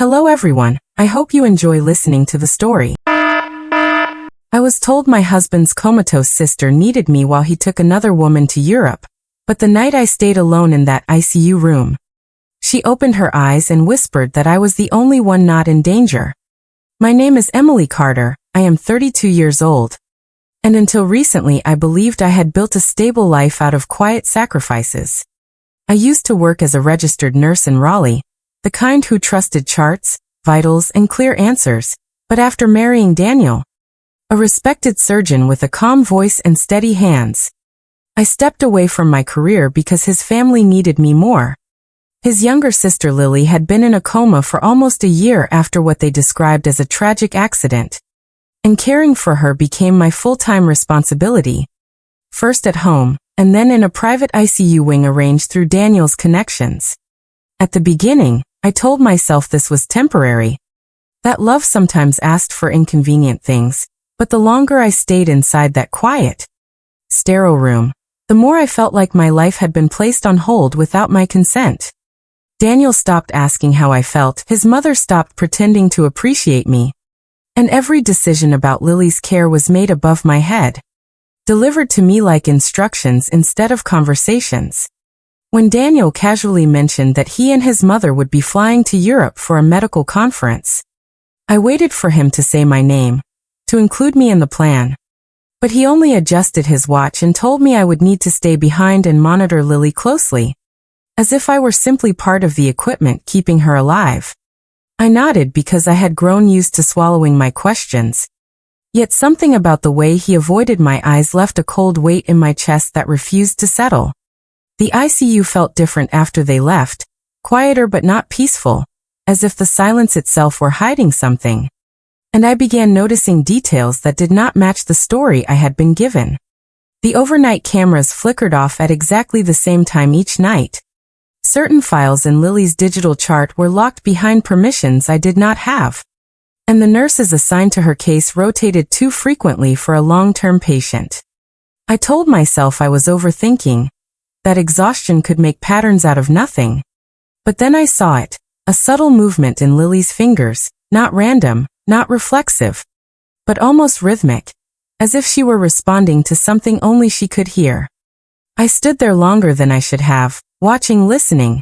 Hello everyone, I hope you enjoy listening to the story. I was told my husband's comatose sister needed me while he took another woman to Europe, but the night I stayed alone in that ICU room. She opened her eyes and whispered that I was the only one not in danger. My name is Emily Carter, I am 32 years old. And until recently I believed I had built a stable life out of quiet sacrifices. I used to work as a registered nurse in Raleigh, the kind who trusted charts, vitals, and clear answers, but after marrying Daniel, a respected surgeon with a calm voice and steady hands, I stepped away from my career because his family needed me more. His younger sister Lily had been in a coma for almost a year after what they described as a tragic accident, and caring for her became my full-time responsibility, first at home, and then in a private ICU wing arranged through Daniel's connections. At the beginning, I told myself this was temporary, that love sometimes asked for inconvenient things, but the longer I stayed inside that quiet, sterile room, the more I felt like my life had been placed on hold without my consent. Daniel stopped asking how I felt, his mother stopped pretending to appreciate me, and every decision about Lily's care was made above my head, delivered to me like instructions instead of conversations. When Daniel casually mentioned that he and his mother would be flying to Europe for a medical conference, I waited for him to say my name, to include me in the plan. But he only adjusted his watch and told me I would need to stay behind and monitor Lily closely, as if I were simply part of the equipment keeping her alive. I nodded because I had grown used to swallowing my questions. Yet something about the way he avoided my eyes left a cold weight in my chest that refused to settle. The ICU felt different after they left, quieter but not peaceful, as if the silence itself were hiding something. And I began noticing details that did not match the story I had been given. The overnight cameras flickered off at exactly the same time each night. Certain files in Lily's digital chart were locked behind permissions I did not have. And the nurses assigned to her case rotated too frequently for a long-term patient. I told myself I was overthinking, that exhaustion could make patterns out of nothing. But then I saw it, a subtle movement in Lily's fingers, not random, not reflexive, but almost rhythmic, as if she were responding to something only she could hear. I stood there longer than I should have, watching, listening,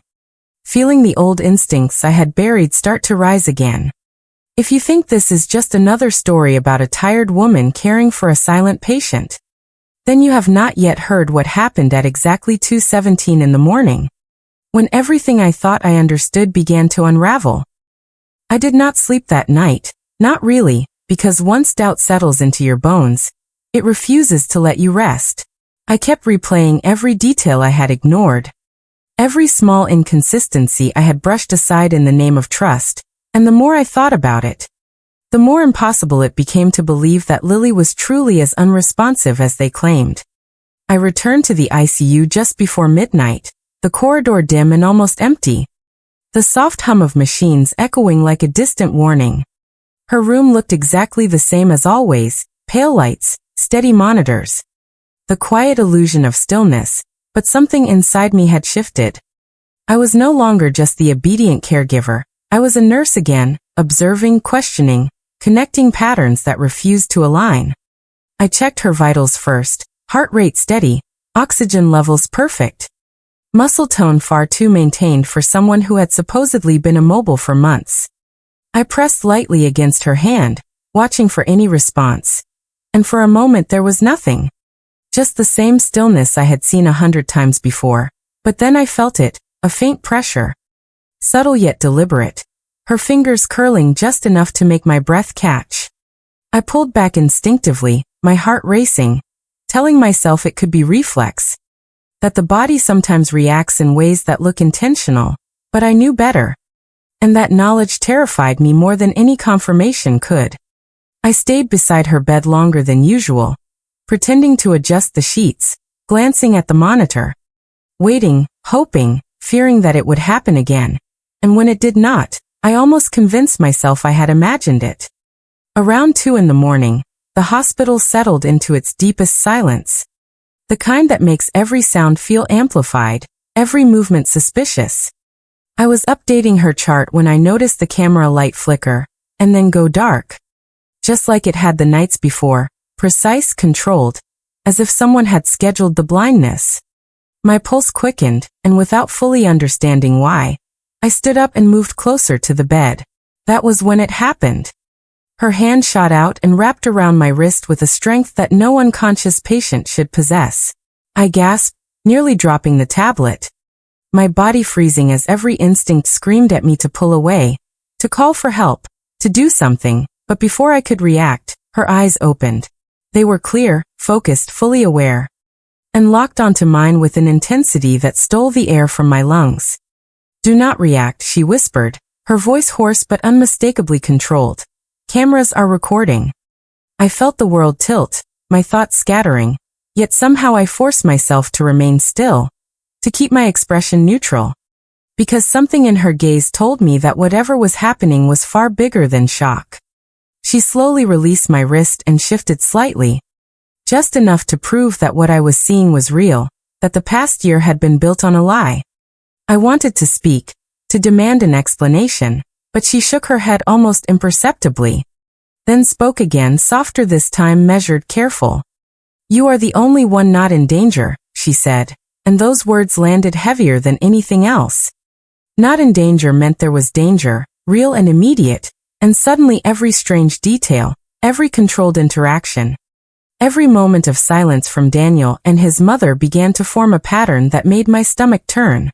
feeling the old instincts I had buried start to rise again. If you think this is just another story about a tired woman caring for a silent patient, then you have not yet heard what happened at exactly 2:17 in the morning, when everything I thought I understood began to unravel. I did not sleep that night, not really, because once doubt settles into your bones, it refuses to let you rest. I kept replaying every detail I had ignored, every small inconsistency I had brushed aside in the name of trust. And the more I thought about it, the more impossible it became to believe that Lily was truly as unresponsive as they claimed. I returned to the ICU just before midnight, the corridor dim and almost empty, the soft hum of machines echoing like a distant warning. Her room looked exactly the same as always, pale lights, steady monitors, the quiet illusion of stillness, but something inside me had shifted. I was no longer just the obedient caregiver. I was a nurse again, observing, questioning, connecting patterns that refused to align. I checked her vitals first, heart rate steady, oxygen levels perfect, muscle tone far too maintained for someone who had supposedly been immobile for months. I pressed lightly against her hand, watching for any response, and for a moment there was nothing. Just the same stillness I had seen 100 times before, but then I felt it, a faint pressure. Subtle yet deliberate, her fingers curling just enough to make my breath catch. I pulled back instinctively, my heart racing, telling myself it could be reflex, that the body sometimes reacts in ways that look intentional, but I knew better. And that knowledge terrified me more than any confirmation could. I stayed beside her bed longer than usual, pretending to adjust the sheets, glancing at the monitor, waiting, hoping, fearing that it would happen again. And when it did not, I almost convinced myself I had imagined it. Around 2 in the morning, the hospital settled into its deepest silence. The kind that makes every sound feel amplified, every movement suspicious. I was updating her chart when I noticed the camera light flicker, and then go dark. Just like it had the nights before, precise, controlled, as if someone had scheduled the blindness. My pulse quickened, and without fully understanding why, I stood up and moved closer to the bed. That was when it happened. Her hand shot out and wrapped around my wrist with a strength that no unconscious patient should possess. I gasped, nearly dropping the tablet. My body freezing as every instinct screamed at me to pull away, to call for help, to do something, but before I could react, her eyes opened. They were clear, focused, fully aware, and locked onto mine with an intensity that stole the air from my lungs. "Do not react," she whispered, her voice hoarse but unmistakably controlled. "Cameras are recording." I felt the world tilt, my thoughts scattering, yet somehow I forced myself to remain still, to keep my expression neutral. Because something in her gaze told me that whatever was happening was far bigger than shock. She slowly released my wrist and shifted slightly, just enough to prove that what I was seeing was real, that the past year had been built on a lie. I wanted to speak, to demand an explanation, but she shook her head almost imperceptibly, then spoke again, softer this time, measured, careful. "You are the only one not in danger," she said, and those words landed heavier than anything else. Not in danger meant there was danger, real and immediate, and suddenly every strange detail, every controlled interaction, every moment of silence from Daniel and his mother began to form a pattern that made my stomach turn.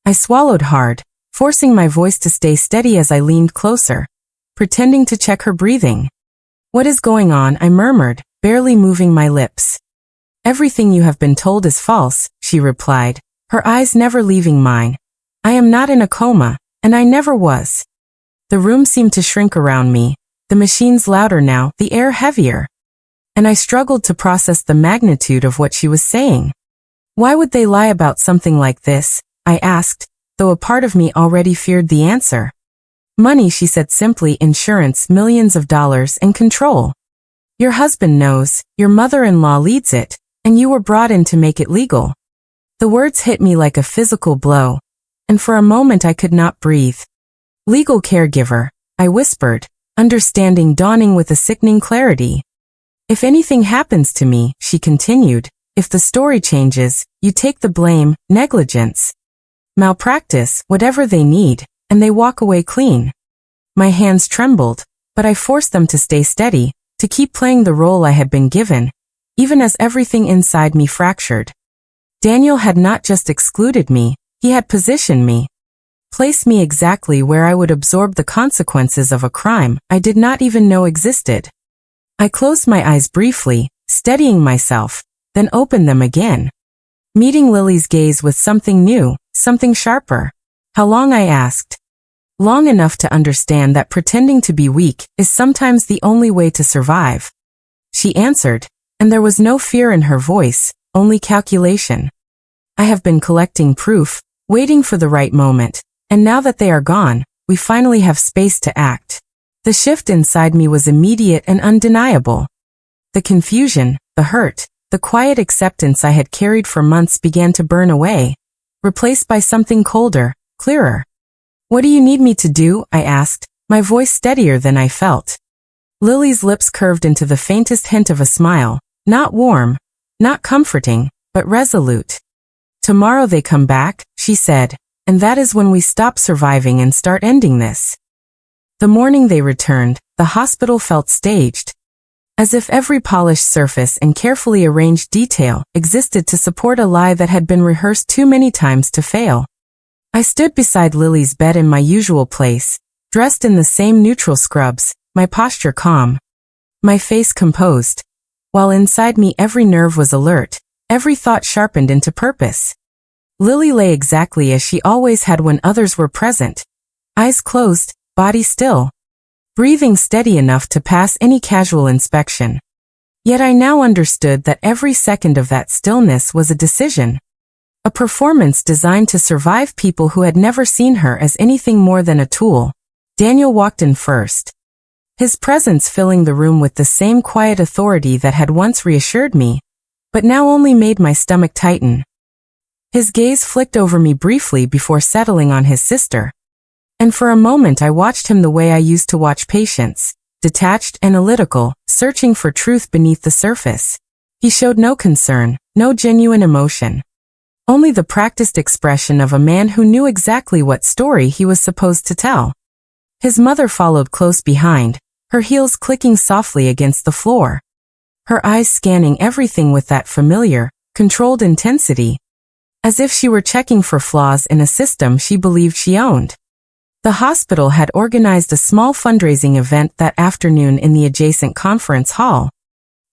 I swallowed hard, forcing my voice to stay steady as I leaned closer, pretending to check her breathing. "What is going on?" I murmured, barely moving my lips. "Everything you have been told is false," she replied, her eyes never leaving mine. "I am not in a coma, and I never was." The room seemed to shrink around me, the machines louder now, the air heavier. And I struggled to process the magnitude of what she was saying. Why would they lie about something like this? I asked, though a part of me already feared the answer. "Money," she said simply, "insurance, millions of dollars, and control. Your husband knows, your mother-in-law leads it, and you were brought in to make it legal." The words hit me like a physical blow, and for a moment I could not breathe. "Legal caregiver," I whispered, understanding dawning with a sickening clarity. "If anything happens to me," she continued, "if the story changes, you take the blame, negligence, malpractice, whatever they need, and they walk away clean." My hands trembled, but I forced them to stay steady, to keep playing the role I had been given, even as everything inside me fractured. Daniel had not just excluded me, he had positioned me, placed me exactly where I would absorb the consequences of a crime I did not even know existed. I closed my eyes briefly, steadying myself, then opened them again, meeting Lily's gaze with something new, something sharper. "How long?" I asked. "Long enough to understand that pretending to be weak is sometimes the only way to survive," she answered, and there was no fear in her voice, only calculation. "I have been collecting proof, waiting for the right moment, and now that they are gone, we finally have space to act." The shift inside me was immediate and undeniable. The confusion, the hurt, the quiet acceptance I had carried for months began to burn away, replaced by something colder, clearer. "What do you need me to do?" I asked, my voice steadier than I felt. Lily's lips curved into the faintest hint of a smile, not warm, not comforting, but resolute. "Tomorrow they come back," she said, "and that is when we stop surviving and start ending this." The morning they returned, the hospital felt staged, as if every polished surface and carefully arranged detail existed to support a lie that had been rehearsed too many times to fail. I stood beside Lily's bed in my usual place, dressed in the same neutral scrubs, my posture calm, my face composed, while inside me every nerve was alert, every thought sharpened into purpose. Lily lay exactly as she always had when others were present, eyes closed, body still, breathing steady enough to pass any casual inspection. Yet I now understood that every second of that stillness was a decision, a performance designed to survive people who had never seen her as anything more than a tool. Daniel walked in first, his presence filling the room with the same quiet authority that had once reassured me, but now only made my stomach tighten. His gaze flicked over me briefly before settling on his sister. And for a moment I watched him the way I used to watch patients, detached, analytical, searching for truth beneath the surface. He showed no concern, no genuine emotion. Only the practiced expression of a man who knew exactly what story he was supposed to tell. His mother followed close behind, her heels clicking softly against the floor. Her eyes scanning everything with that familiar, controlled intensity. As if she were checking for flaws in a system she believed she owned. The hospital had organized a small fundraising event that afternoon in the adjacent conference hall.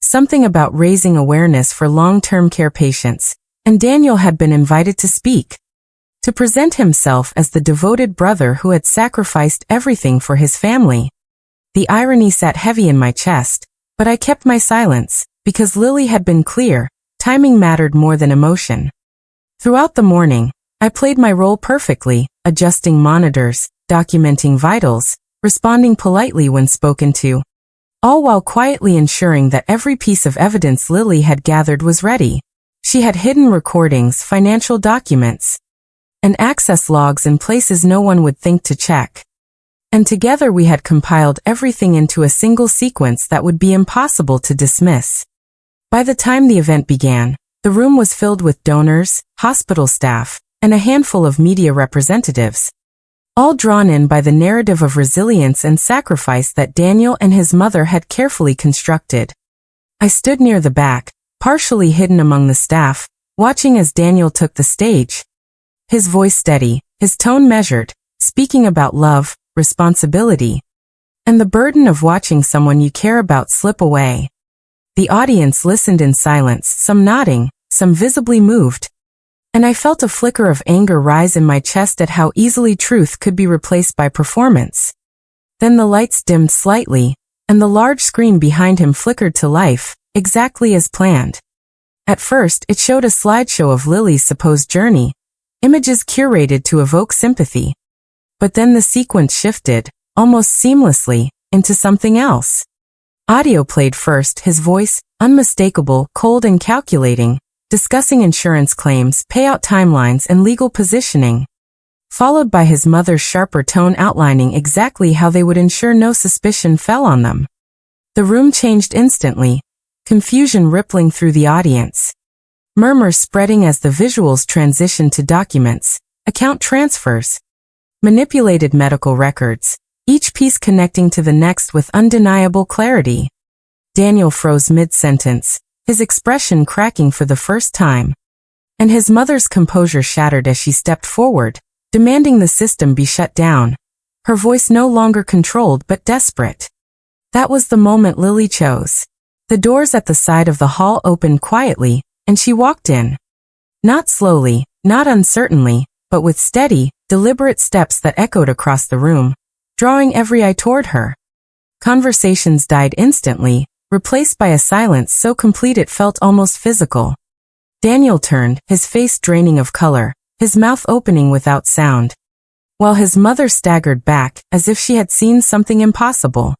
Something about raising awareness for long-term care patients, and Daniel had been invited to speak. To present himself as the devoted brother who had sacrificed everything for his family. The irony sat heavy in my chest, but I kept my silence, because Lily had been clear, timing mattered more than emotion. Throughout the morning, I played my role perfectly, adjusting monitors, documenting vitals, responding politely when spoken to, all while quietly ensuring that every piece of evidence Lily had gathered was ready. She had hidden recordings, financial documents, and access logs in places no one would think to check. And together we had compiled everything into a single sequence that would be impossible to dismiss. By the time the event began, the room was filled with donors, hospital staff, and a handful of media representatives. All drawn in by the narrative of resilience and sacrifice that Daniel and his mother had carefully constructed. I stood near the back, partially hidden among the staff, watching as Daniel took the stage. His voice steady, his tone measured, speaking about love, responsibility, and the burden of watching someone you care about slip away. The audience listened in silence, some nodding, some visibly moved. And I felt a flicker of anger rise in my chest at how easily truth could be replaced by performance. Then the lights dimmed slightly, and the large screen behind him flickered to life, exactly as planned. At first, it showed a slideshow of Lily's supposed journey, images curated to evoke sympathy. But then the sequence shifted, almost seamlessly, into something else. Audio played first, his voice, unmistakable, cold and calculating, discussing insurance claims, payout timelines, and legal positioning, followed by his mother's sharper tone outlining exactly how they would ensure no suspicion fell on them. The room changed instantly, confusion rippling through the audience. Murmurs spreading as the visuals transitioned to documents, account transfers, manipulated medical records, each piece connecting to the next with undeniable clarity. Daniel froze mid-sentence, his expression cracking for the first time. And his mother's composure shattered as she stepped forward, demanding the system be shut down, her voice no longer controlled but desperate. That was the moment Lily chose. The doors at the side of the hall opened quietly, and she walked in. Not slowly, not uncertainly, but with steady, deliberate steps that echoed across the room, drawing every eye toward her. Conversations died instantly, replaced by a silence so complete it felt almost physical. Daniel turned, his face draining of color, his mouth opening without sound, while his mother staggered back, as if she had seen something impossible.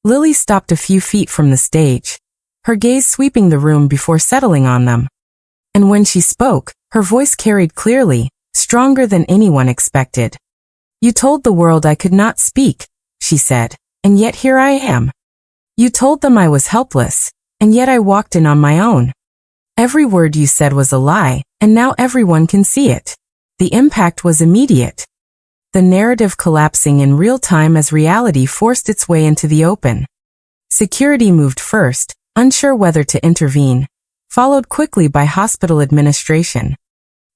Lily stopped a few feet from the stage, her gaze sweeping the room before settling on them. And when she spoke, her voice carried clearly, stronger than anyone expected. "You told the world I could not speak," she said, "and yet here I am. You told them I was helpless, and yet I walked in on my own. Every word you said was a lie, and now everyone can see it." The impact was immediate. The narrative collapsing in real time as reality forced its way into the open. Security moved first, unsure whether to intervene, followed quickly by hospital administration.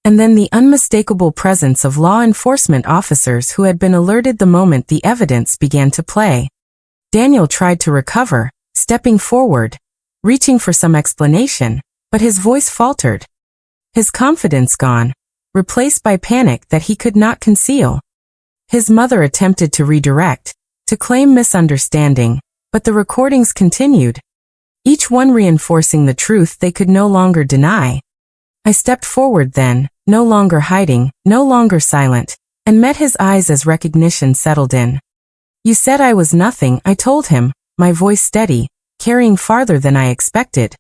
And then the unmistakable presence of law enforcement officers who had been alerted the moment the evidence began to play. Daniel tried to recover, stepping forward, reaching for some explanation, but his voice faltered. His confidence gone, replaced by panic that he could not conceal. His mother attempted to redirect, to claim misunderstanding, but the recordings continued, each one reinforcing the truth they could no longer deny. I stepped forward then, no longer hiding, no longer silent, and met his eyes as recognition settled in. "You said I was nothing," I told him, my voice steady, carrying farther than I expected.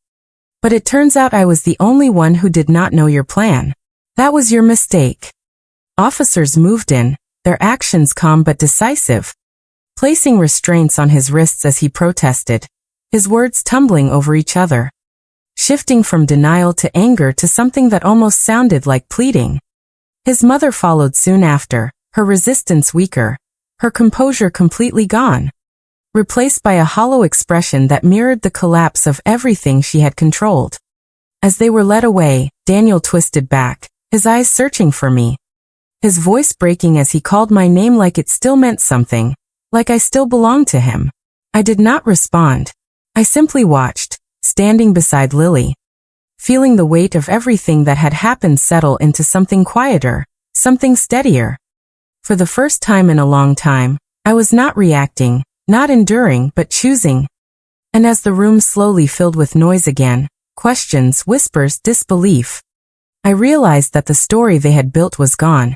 "But it turns out I was the only one who did not know your plan. That was your mistake. Officers moved in, their actions calm but decisive, placing restraints on his wrists as he protested, his words tumbling over each other, shifting from denial to anger to something that almost sounded like pleading. His mother followed soon after, her resistance weaker, her composure completely gone, replaced by a hollow expression that mirrored the collapse of everything she had controlled. As they were led away, Daniel twisted back, his eyes searching for me, his voice breaking as he called my name like it still meant something, like I still belonged to him. I did not respond. I simply watched, standing beside Lily, feeling the weight of everything that had happened settle into something quieter, something steadier. For the first time in a long time, I was not reacting, not enduring, but choosing. And as the room slowly filled with noise again, questions, whispers, disbelief, I realized that the story they had built was gone,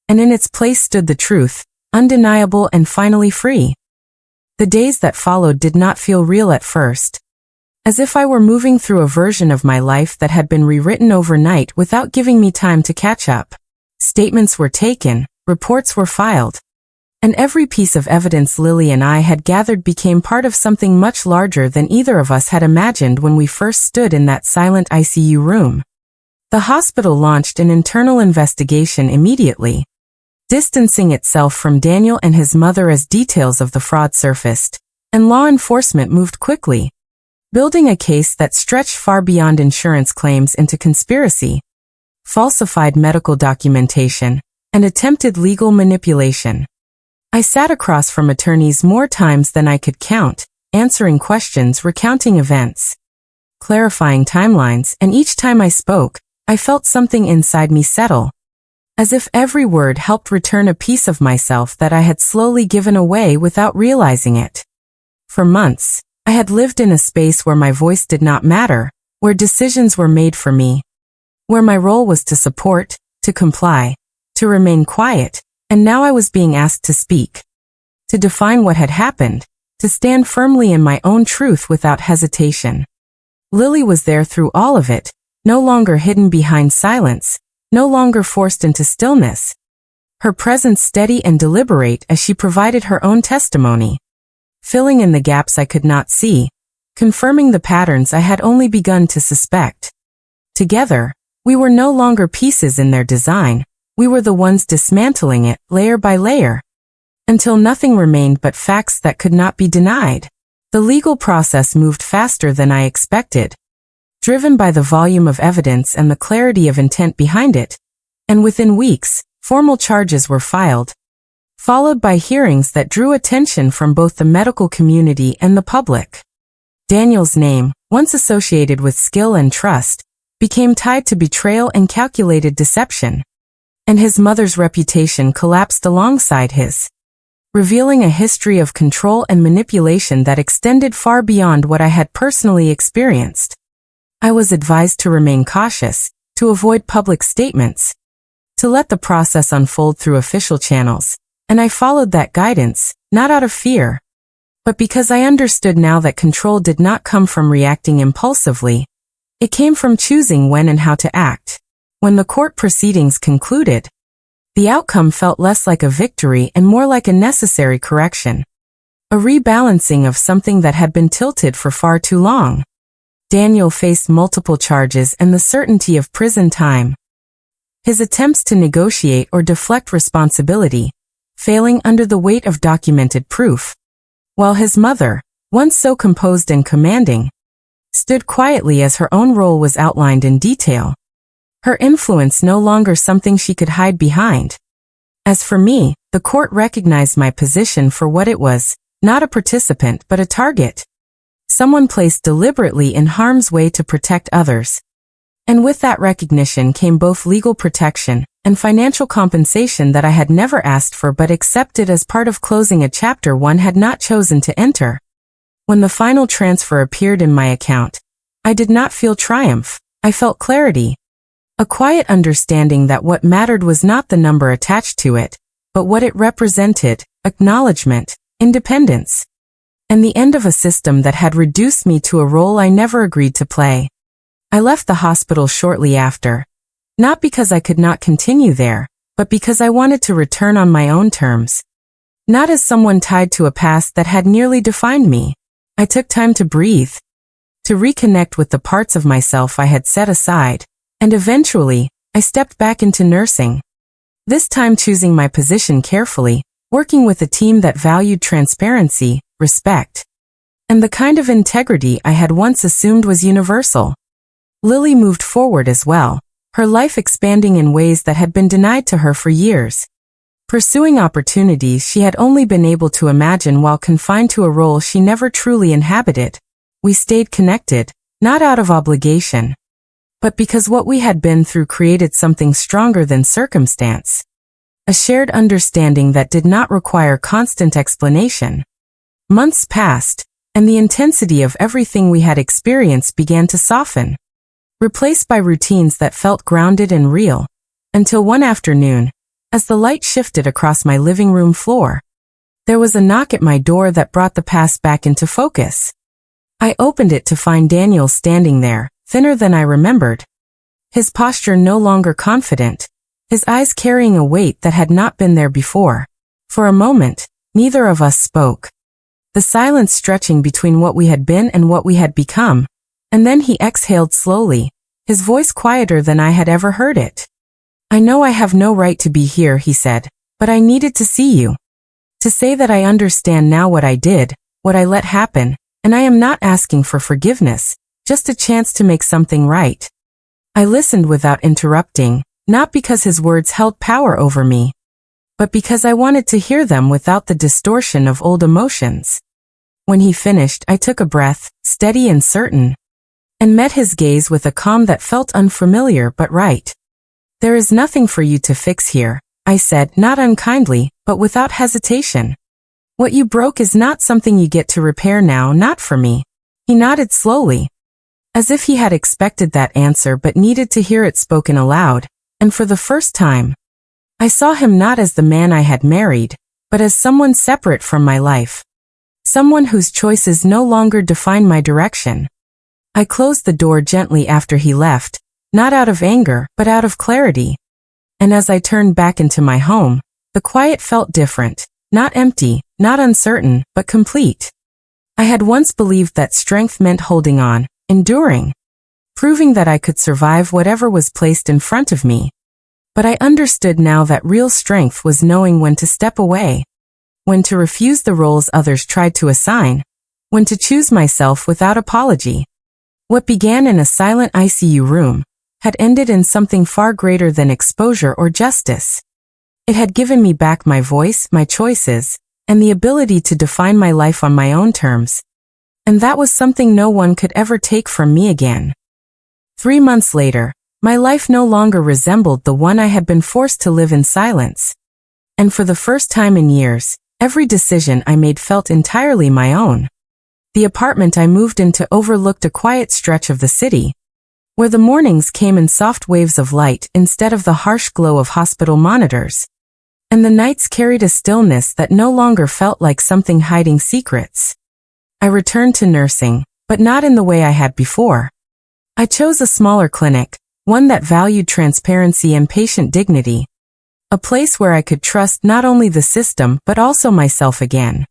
and in its place stood the truth, undeniable and finally free. The days that followed did not feel real at first, as if I were moving through a version of my life that had been rewritten overnight without giving me time to catch up. Statements were taken, reports were filed, and every piece of evidence Lily and I had gathered became part of something much larger than either of us had imagined when we first stood in that silent ICU room. The hospital launched an internal investigation immediately, distancing itself from Daniel and his mother as details of the fraud surfaced, and law enforcement moved quickly, building a case that stretched far beyond insurance claims into conspiracy, falsified medical documentation, and attempted legal manipulation. I sat across from attorneys more times than I could count, answering questions, recounting events, clarifying timelines, and each time I spoke, I felt something inside me settle, as if every word helped return a piece of myself that I had slowly given away without realizing it. For months, I had lived in a space where my voice did not matter, where decisions were made for me, where my role was to support, to comply, to remain quiet, and now I was being asked to speak, to define what had happened, to stand firmly in my own truth without hesitation. Lily was there through all of it, no longer hidden behind silence, no longer forced into stillness. Her presence steady and deliberate as she provided her own testimony, filling in the gaps I could not see, confirming the patterns I had only begun to suspect. Together, we were no longer pieces in their design, we were the ones dismantling it, layer by layer, until nothing remained but facts that could not be denied. The legal process moved faster than I expected, driven by the volume of evidence and the clarity of intent behind it, and within weeks, formal charges were filed, followed by hearings that drew attention from both the medical community and the public. Daniel's name, once associated with skill and trust, became tied to betrayal and calculated deception, and his mother's reputation collapsed alongside his, revealing a history of control and manipulation that extended far beyond what I had personally experienced. I was advised to remain cautious, to avoid public statements, to let the process unfold through official channels, and I followed that guidance, not out of fear, but because I understood now that control did not come from reacting impulsively. It came from choosing when and how to act. When the court proceedings concluded, the outcome felt less like a victory and more like a necessary correction, a rebalancing of something that had been tilted for far too long. Daniel faced multiple charges and the certainty of prison time, his attempts to negotiate or deflect responsibility, failing under the weight of documented proof, while his mother, once so composed and commanding, stood quietly as her own role was outlined in detail, her influence no longer something she could hide behind. As for me, the court recognized my position for what it was, not a participant but a target, someone placed deliberately in harm's way to protect others. And with that recognition came both legal protection and financial compensation that I had never asked for but accepted as part of closing a chapter one had not chosen to enter. When the final transfer appeared in my account, I did not feel triumph, I felt clarity. A quiet understanding that what mattered was not the number attached to it, but what it represented, acknowledgement, independence, and the end of a system that had reduced me to a role I never agreed to play. I left the hospital shortly after, Not because I could not continue there, but because I wanted to return on my own terms. Not as someone tied to a past that had nearly defined me. I took time to breathe, to reconnect with the parts of myself I had set aside, and eventually, I stepped back into nursing. This time choosing my position carefully, working with a team that valued transparency, respect, and the kind of integrity I had once assumed was universal. Lily moved forward as well, her life expanding in ways that had been denied to her for years. Pursuing opportunities she had only been able to imagine while confined to a role she never truly inhabited. We stayed connected, not out of obligation, but because what we had been through created something stronger than circumstance. A shared understanding that did not require constant explanation. Months passed, and the intensity of everything we had experienced began to soften, replaced by routines that felt grounded and real, until one afternoon, as the light shifted across my living room floor, there was a knock at my door that brought the past back into focus. I opened it to find Daniel standing there, thinner than I remembered. His posture no longer confident, his eyes carrying a weight that had not been there before. For a moment, neither of us spoke, the silence stretching between what we had been and what we had become. And then he exhaled slowly, his voice quieter than I had ever heard it. "I know I have no right to be here," he said, "but I needed to see you. To say that I understand now what I did, what I let happen, and I am not asking for forgiveness, just a chance to make something right." I listened without interrupting, not because his words held power over me, but because I wanted to hear them without the distortion of old emotions. When he finished, I took a breath, steady and certain, and met his gaze with a calm that felt unfamiliar but right. "There is nothing for you to fix here," I said, not unkindly, but without hesitation. "What you broke is not something you get to repair now, not for me." He nodded slowly, as if he had expected that answer but needed to hear it spoken aloud, and for the first time, I saw him not as the man I had married, but as someone separate from my life. Someone whose choices no longer defined my direction. I closed the door gently after he left, not out of anger, but out of clarity. And as I turned back into my home, the quiet felt different, not empty, not uncertain, but complete. I had once believed that strength meant holding on, enduring, proving that I could survive whatever was placed in front of me. But I understood now that real strength was knowing when to step away, when to refuse the roles others tried to assign, when to choose myself without apology. What began in a silent ICU room had ended in something far greater than exposure or justice. It had given me back my voice, my choices, and the ability to define my life on my own terms. And that was something no one could ever take from me again. 3 months later, my life no longer resembled the one I had been forced to live in silence. And for the first time in years, every decision I made felt entirely my own. The apartment I moved into overlooked a quiet stretch of the city, where the mornings came in soft waves of light instead of the harsh glow of hospital monitors, and the nights carried a stillness that no longer felt like something hiding secrets. I returned to nursing, but not in the way I had before. I chose a smaller clinic, one that valued transparency and patient dignity, a place where I could trust not only the system but also myself again.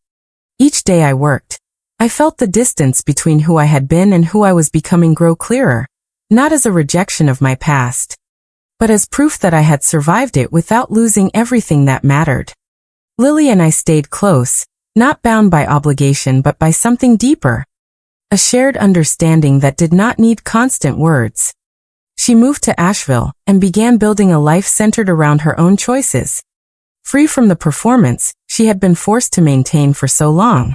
Each day I worked, I felt the distance between who I had been and who I was becoming grow clearer, not as a rejection of my past, but as proof that I had survived it without losing everything that mattered. Lily and I stayed close, not bound by obligation but by something deeper, a shared understanding that did not need constant words. She moved to Asheville and began building a life centered around her own choices, free from the performance she had been forced to maintain for so long.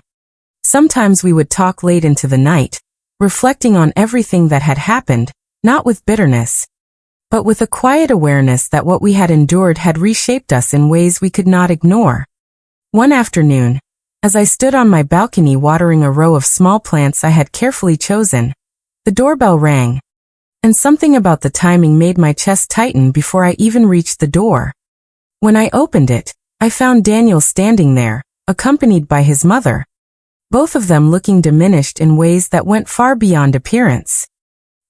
Sometimes we would talk late into the night, reflecting on everything that had happened, not with bitterness, but with a quiet awareness that what we had endured had reshaped us in ways we could not ignore. One afternoon, as I stood on my balcony watering a row of small plants I had carefully chosen, the doorbell rang, and something about the timing made my chest tighten before I even reached the door. When I opened it, I found Daniel standing there, accompanied by his mother, both of them looking diminished in ways that went far beyond appearance.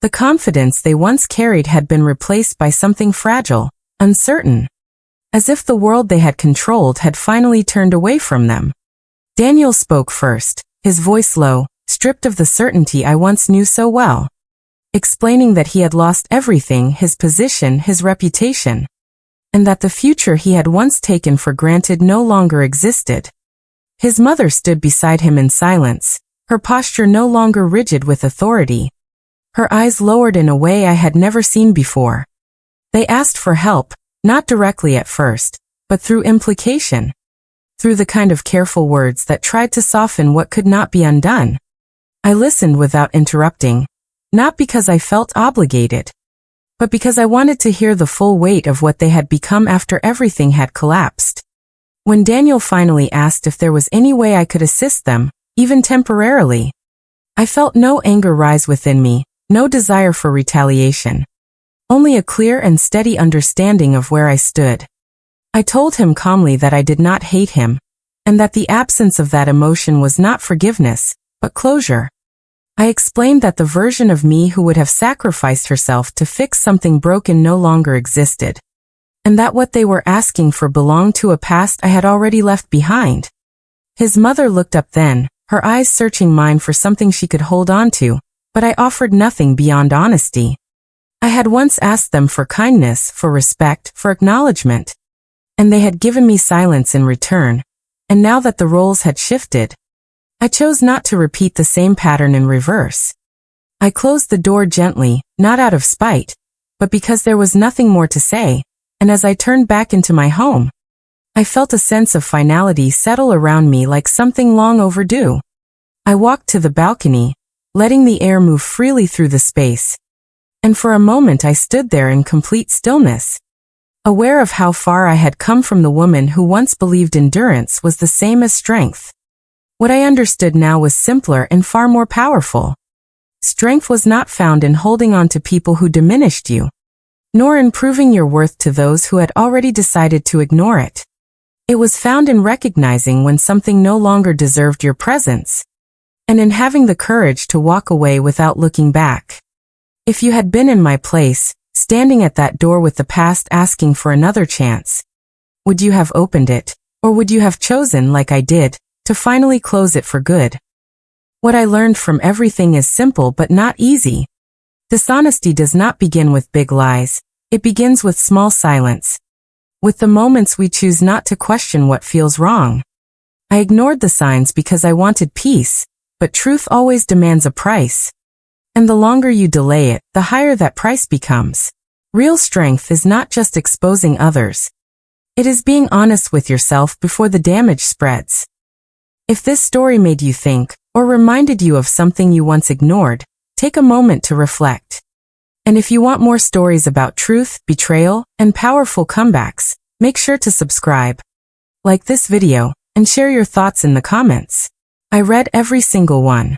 The confidence they once carried had been replaced by something fragile, uncertain. As if the world they had controlled had finally turned away from them. Daniel spoke first, his voice low, stripped of the certainty I once knew so well. Explaining that he had lost everything, his position, his reputation. And that the future he had once taken for granted no longer existed. His mother stood beside him in silence, her posture no longer rigid with authority. Her eyes lowered in a way I had never seen before. They asked for help, not directly at first, but through implication. Through the kind of careful words that tried to soften what could not be undone. I listened without interrupting, not because I felt obligated, but because I wanted to hear the full weight of what they had become after everything had collapsed. When Daniel finally asked if there was any way I could assist them, even temporarily, I felt no anger rise within me, no desire for retaliation. Only a clear and steady understanding of where I stood. I told him calmly that I did not hate him, and that the absence of that emotion was not forgiveness, but closure. I explained that the version of me who would have sacrificed herself to fix something broken no longer existed, and that what they were asking for belonged to a past I had already left behind. His mother looked up then, her eyes searching mine for something she could hold on to, but I offered nothing beyond honesty. I had once asked them for kindness, for respect, for acknowledgement. And they had given me silence in return, and now that the roles had shifted, I chose not to repeat the same pattern in reverse. I closed the door gently, not out of spite, but because there was nothing more to say, and as I turned back into my home, I felt a sense of finality settle around me like something long overdue. I walked to the balcony, letting the air move freely through the space, and for a moment I stood there in complete stillness. Aware of how far I had come from the woman who once believed endurance was the same as strength. What I understood now was simpler and far more powerful. Strength was not found in holding on to people who diminished you, nor in proving your worth to those who had already decided to ignore it. It was found in recognizing when something no longer deserved your presence, and in having the courage to walk away without looking back. If you had been in my place, standing at that door with the past asking for another chance, would you have opened it, or would you have chosen, like I did, to finally close it for good? What I learned from everything is simple but not easy. Dishonesty does not begin with big lies, it begins with small silence. With the moments we choose not to question what feels wrong. I ignored the signs because I wanted peace, but truth always demands a price. And the longer you delay it, the higher that price becomes. Real strength is not just exposing others. It is being honest with yourself before the damage spreads. If this story made you think, or reminded you of something you once ignored, take a moment to reflect. And if you want more stories about truth, betrayal, and powerful comebacks, make sure to subscribe, like this video, and share your thoughts in the comments. I read every single one.